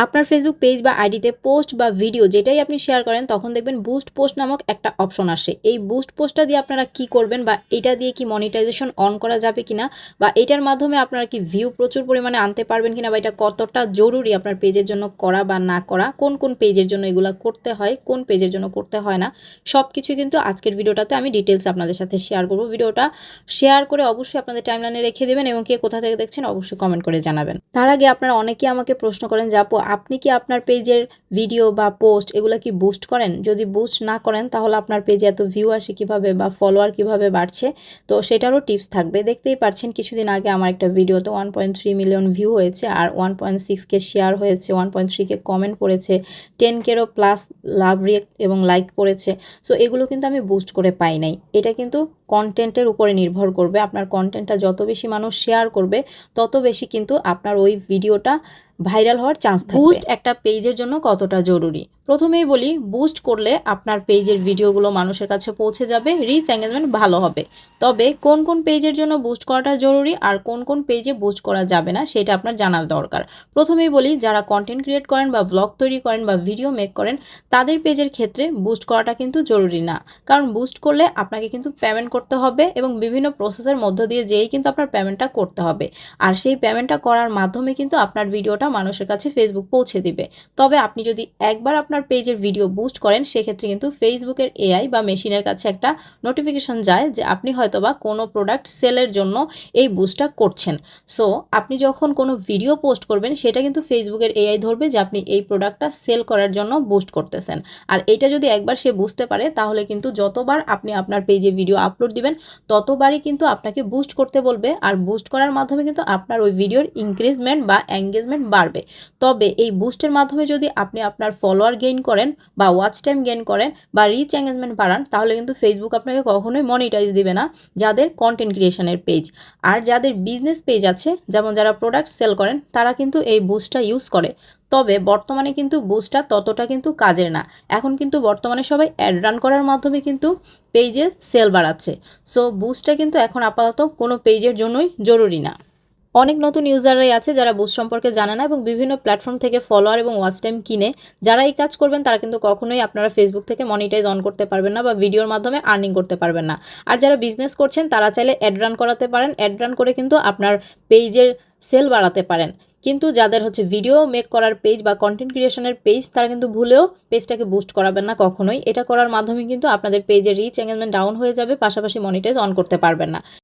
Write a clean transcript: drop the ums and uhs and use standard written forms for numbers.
আপনার Facebook page বা আইডিতে পোস্ট বা ভিডিও যেটাই আপনি শেয়ার করেন তখন দেখবেন বুস্ট পোস্ট নামক একটা অপশন আসে। এই বুস্ট পোস্টটা দিয়ে আপনারা কি করবেন বা এটা দিয়ে কি মনিটাইজেশন অন করা যাবে কিনা বা এটার মাধ্যমে আপনারা কি ভিউ প্রচুর পরিমাণে আনতে পারবেন কিনা বা এটা কতটা জরুরি আপনার পেজের জন্য করা বা না করা, কোন কোন পেজের জন্য এগুলো করতে হয়, কোন পেজের জন্য করতে হয় না, সব কিছু কিন্তু আজকের ভিডিওটাতে আমি ডিটেলস আপনাদের সাথে শেয়ার করব। ভিডিওটা শেয়ার করে অবশ্যই আপনাদের টাইমলাইনে রেখে দেবেন এবং কে কোথা থেকে দেখছেন অবশ্যই কমেন্ট করে জানাবেন। তার আগে আপনারা অনেকেই আমাকে প্রশ্ন করেন যে আপু আপনি কি আপনার পেজের ভিডিও বা পোস্ট এগুলো কি বুস্ট করেন? যদি বুস্ট না করেন তাহলে আপনার পেজে এত ভিউ আসে কিভাবে বা ফলোয়ার কিভাবে বাড়ছে? তো সেটারও টিপস থাকবে। দেখতেই পাচ্ছেন কিছুদিন আগে আমার একটা ভিডিওতে 1.3 মিলিয়ন ভিউ হয়েছে আর 1.6 কে শেয়ার হয়েছে, 1.3 কে কমেন্ট পড়েছে, 10 কেরও প্লাস লাভ রিয়েক্ট এবং লাইক পড়েছে। সো এগুলো কিন্তু আমি বুস্ট করে পাই নাই। এটা কিন্তু কন্টেন্টের উপরে নির্ভর করবে। আপনার কন্টেন্টটা যত বেশি মানুষ শেয়ার করবে তত বেশি কিন্তু আপনার ওই ভিডিওটা ভাইরাল হওয়ার চান্স থাকবে। বুস্ট একটা পেজের জন্য কতটা জরুরি প্রথমেই বলি, বুস্ট করলে আপনার পেজের ভিডিওগুলো মানুষের কাছে পৌঁছে যাবে, রিচ এঙ্গেজমেন্ট ভালো হবে। তবে কোন কোন পেজের জন্য বুস্ট করাটা জরুরি আর কোন কোন পেজে বুস্ট করা যাবে না সেটা আপনার জানার দরকার। প্রথমেই বলি, যারা কন্টেন্ট ক্রিয়েট করেন বা ব্লগ তৈরি করেন বা ভিডিও মেক করেন তাদের পেজের ক্ষেত্রে বুস্ট করাটা কিন্তু জরুরি না। কারণ বুস্ট করলে আপনাকে কিন্তু পেমেন্ট করতে হবে এবং বিভিন্ন প্রসেসের মধ্য দিয়ে যেই কিন্তু আপনার পেমেন্টটা করতে হবে। আর সেই পেমেন্টটা করার মাধ্যমে কিন্তু আপনার ভিডিওটা মানুষের কাছে ফেসবুক পৌঁছে দিবে। তবে আপনি যদি একবার আপনার পেজের ভিডিও বুস্ট করেন সেক্ষেত্রে কিন্তু ফেসবুকের এআই বা মেশিনের কাছে একটা নোটিফিকেশন যায় যে আপনি হয়তোবা কোনো প্রোডাক্ট সেলের জন্য এই বুস্টটা করছেন। সো আপনি যখন কোনো ভিডিও পোস্ট করবেন সেটা কিন্তু ফেসবুকের এআই ধরবে যে আপনি এই প্রোডাক্টটা সেল করার জন্য বুস্ট করতেছেন। আর এটা যদি একবার সে বুঝতে পারে তাহলে কিন্তু যতবার আপনি আপনার পেজে ভিডিও আপলোড দিবেন ততবারই কিন্তু আপনাকে বুস্ট করতে বলবে। আর বুস্ট করার মাধ্যমে কিন্তু আপনার ওই ভিডিওর ইনক্রিজমেন্ট বা এঙ্গেজমেন্ট বাড়বে। তবে এই বুস্টের মাধ্যমে যদি আপনি আপনার ফলোয়ার গেইন করেন বা ওয়াচ টাইম গেইন করেন বা রিচ এঙ্গেজমেন্ট বাড়ান তাহলে কিন্তু ফেসবুক আপনাকে কখনোই মনিটাইজ দিবে না যাদের কন্টেন্ট ক্রিয়েশনের পেজ। আর যাদের বিজনেস পেজ আছে, যেমন যারা প্রোডাক্ট সেল করেন, তারা কিন্তু এই বুস্টটা ইউজ করে। তবে বর্তমানে কিন্তু বুস্টটা ততটা কিন্তু কাজের না। এখন কিন্তু বর্তমানে সবাই অ্যাড রান করার মাধ্যমে কিন্তু পেজে সেল বাড়াচ্ছে। সো বুস্টটা কিন্তু এখন আপাতত কোনো পেজের জন্যই জরুরি না। অনেক নতুন ইউজাররাই আছে যারা বুস্ট সম্পর্কে জানে না এবং বিভিন্ন প্ল্যাটফর্ম থেকে ফলোয়ার এবং ওয়াচ টাইম কিনে। যারা এই কাজ করবেন তারা কিন্তু কখনোই আপনারা ফেসবুক থেকে মনিটাইজ অন করতে পারবেন না বা ভিডিওর মাধ্যমে আর্নিং করতে পারবেন না। আর যারা বিজনেস করছেন তারা চাইলে অ্যাড রান করাতে পারেন, অ্যাড রান করে কিন্তু আপনার পেজের সেল বাড়াতে পারেন। কিন্তু যাদের হচ্ছে ভিডিও মেক করার পেজ বা কন্টেন্ট ক্রিয়েশনের পেজ তারা কিন্তু ভুলেও পেজটাকে বুস্ট করাবেন না কখনোই। এটা করার মাধ্যমে কিন্তু আপনাদের পেজের রিচ এঙ্গেজমেন্ট ডাউন হয়ে যাবে, পাশাপাশি মনিটাইজ অন করতে পারবেন না।